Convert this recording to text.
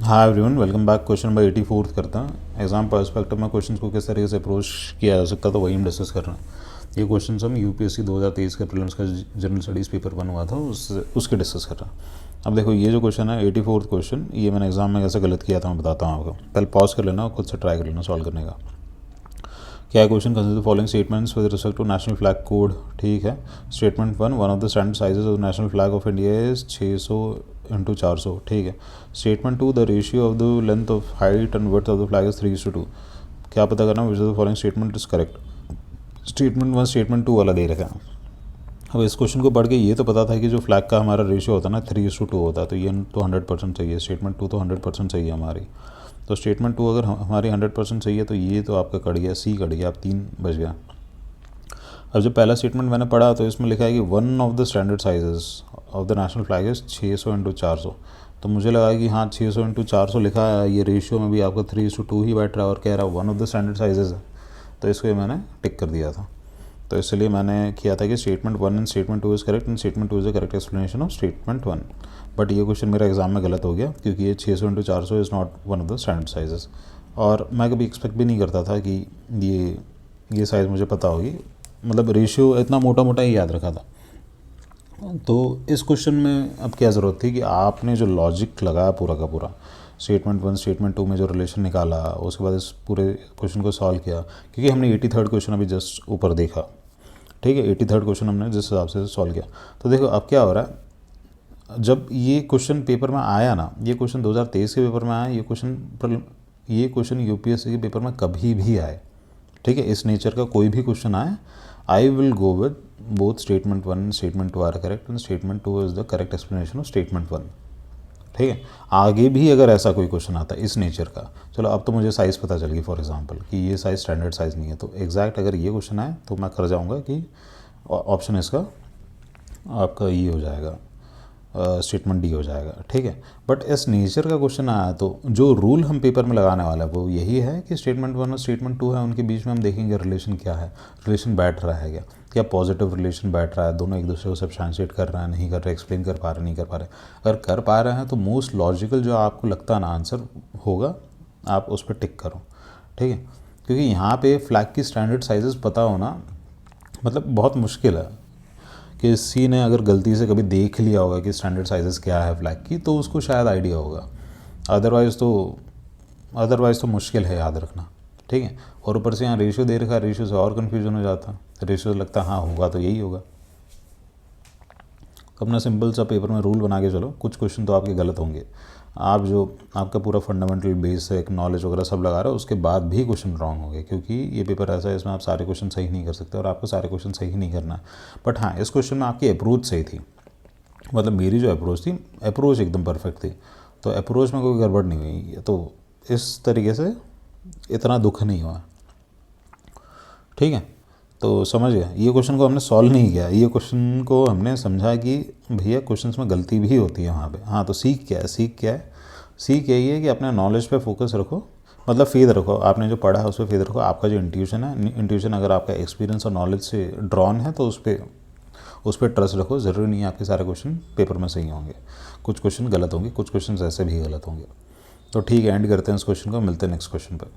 हाँ everyone, welcome back. Question number 84 करते हैं। एग्जाम पर्सपेक्टिव में क्वेश्चन को किस तरीके से अप्रोच किया जा सकता है, तो वही हम डिस्कस कर रहे हैं। ये क्वेश्चन हम यूपीएससी 2023 के प्रीलिम्स का जनरल स्टडीज़ पेपर 1 हुआ था उसके डिस्कस कर रहे हैं। अब देखो, ये जो क्वेश्चन है 84 क्वेश्चन, ये मैंने एग्जाम में कैसे गलत किया था मैं बताता हूँ आपको। पहले पॉज कर लेना और खुद से ट्राई कर लेना सॉल्व करने का। क्या question consider the following statements with respect to national flag code. ठीक है। Statement one of the standard sizes of national flag of India is 600 into 400। ठीक है। Statement two, the ratio of the length of height and width of the flag is 3:2। क्या पता करना which of the following statement is correct. Statement one statement two वाला दे रखा है। अब इस क्वेश्चन को पढ़ के ये तो पता था कि जो फ्लैग का हमारा रेशियो होता है ना 3:2 होता है, तो ये तो 100% चाहिए। स्टेटमेंट टू तो 100% चाहिए हमारी। तो स्टेटमेंट टू अगर हमारी 100% चाहिए तो ये तो आपका कट गया, सी कट गया, आप 3 बच गया। अब जब पहला स्टेटमेंट मैंने पढ़ा तो इसमें लिखा है कि one of the standard sizes of the national flag is 600 into 400। तो मुझे लगा कि हाँ 600 इंटू 400 लिखा है, ये रेशियो में भी आपका 3:2 ही बैठ रहा है और कह रहा है one of the standard sizes है, तो इसको मैंने टिक कर दिया था। तो इसलिए मैंने किया था कि statement one and statement two is correct and statement two is the correct explanation of statement one. But ये क्वेश्चन मेरा एग्जाम में गलत हो गया क्योंकि ये 600 into 400 is not one of the standard sizes. और मैं कभी एक्सपेक्ट भी नहीं करता था कि ये साइज़ मुझे पता होगी, मतलब रेशियो इतना मोटा मोटा ही याद रखा था। तो इस क्वेश्चन में अब क्या ज़रूरत थी कि आपने जो लॉजिक लगाया पूरा का पूरा, स्टेटमेंट वन स्टेटमेंट टू में जो रिलेशन निकाला, उसके बाद इस पूरे क्वेश्चन को सॉल्व किया। क्योंकि हमने 83rd क्वेश्चन अभी जस्ट ऊपर देखा, ठीक है, 83rd क्वेश्चन हमने जिस हिसाब से सॉल्व किया। तो देखो अब क्या हो रहा है, जब ये क्वेश्चन पेपर में आया ना, ये क्वेश्चन 2023 के पेपर में आया, ये क्वेश्चन यूपीएससी के पेपर में कभी भी आए, ठीक है, इस नेचर का कोई भी क्वेश्चन आए, I will go with both statement one and statement two are correct and statement two is the correct explanation of statement one. ठीक है। आगे भी अगर ऐसा कोई क्वेश्चन आता है इस नेचर का, चलो अब तो मुझे साइज़ पता चल गई फॉर एग्जांपल कि ये साइज़ स्टैंडर्ड साइज़ नहीं है, तो एग्जैक्ट अगर ये क्वेश्चन आए तो मैं कर जाऊंगा कि ऑप्शन इसका आपका ये हो जाएगा, स्टेटमेंट डी हो जाएगा। ठीक है। बट इस नेचर का क्वेश्चन आया तो जो रूल हम पेपर में लगाने वाला है वो यही है कि स्टेटमेंट वन और स्टेटमेंट टू है, उनके बीच में हम देखेंगे रिलेशन क्या है, रिलेशन बैठ रहा है क्या पॉजिटिव रिलेशन बैठ रहा है, दोनों एक दूसरे को सब्सटेंशिएट कर रहे हैं, नहीं कर रहे, एक्सप्लेन कर पा रहे, नहीं कर पा रहे। अगर कर पा रहे हैं तो मोस्ट लॉजिकल जो आपको लगता है ना आंसर होगा, आप उस पर टिक करो। ठीक है। क्योंकि यहाँ पे फ्लैग की स्टैंडर्ड साइजेस पता होना मतलब बहुत मुश्किल है कि किसी ने अगर गलती से कभी देख लिया होगा कि स्टैंडर्ड साइजेस क्या है फ्लैग की, तो उसको शायद आइडिया होगा, अदरवाइज़ तो मुश्किल है याद रखना। ठीक है। और ऊपर से यहाँ रेशियो दे रखा है, रेशियो से और कन्फ्यूजन हो जाता है, रेशियो से लगता है हाँ होगा तो यही होगा। अपना सिंपल सा पेपर में रूल बना के चलो, कुछ क्वेश्चन तो आपके गलत होंगे, आप जो आपका पूरा फंडामेंटल बेसिक नॉलेज वगैरह सब लगा रहे हो उसके बाद भी क्वेश्चन रॉन्ग होंगे, क्योंकि ये पेपर ऐसा है इसमें आप सारे क्वेश्चन सही नहीं कर सकते और आपको सारे क्वेश्चन सही नहीं करना है। बट हाँ, इस क्वेश्चन में आपकी अप्रोच सही थी, मतलब मेरी जो अप्रोच थी, अप्रोच एकदम परफेक्ट थी, तो अप्रोच में कोई गड़बड़ नहीं हुई, तो इस तरीके से इतना दुख नहीं हुआ। ठीक है। तो समझ गया, ये क्वेश्चन को हमने सॉल्व नहीं किया, ये क्वेश्चन को हमने समझा कि भैया क्वेश्चंस में गलती भी होती है वहाँ पे। हाँ, तो सीख क्या है, सीख यही है कि अपने नॉलेज पे फोकस रखो, मतलब फेथ रखो, आपने जो पढ़ा है उस पर फेथ रखो। आपका जो इंट्यूशन है, इंट्यूशन अगर आपका एक्सपीरियंस और नॉलेज से ड्रॉन है तो उस पर ट्रस्ट रखो। ज़रूरी नहीं है आपके सारे क्वेश्चन पेपर में सही होंगे, कुछ क्वेश्चन गलत होंगे, कुछ क्वेश्चन ऐसे भी गलत होंगे। तो ठीक है, एंड करते हैं इस क्वेश्चन को, मिलते हैं नेक्स्ट क्वेश्चन पर।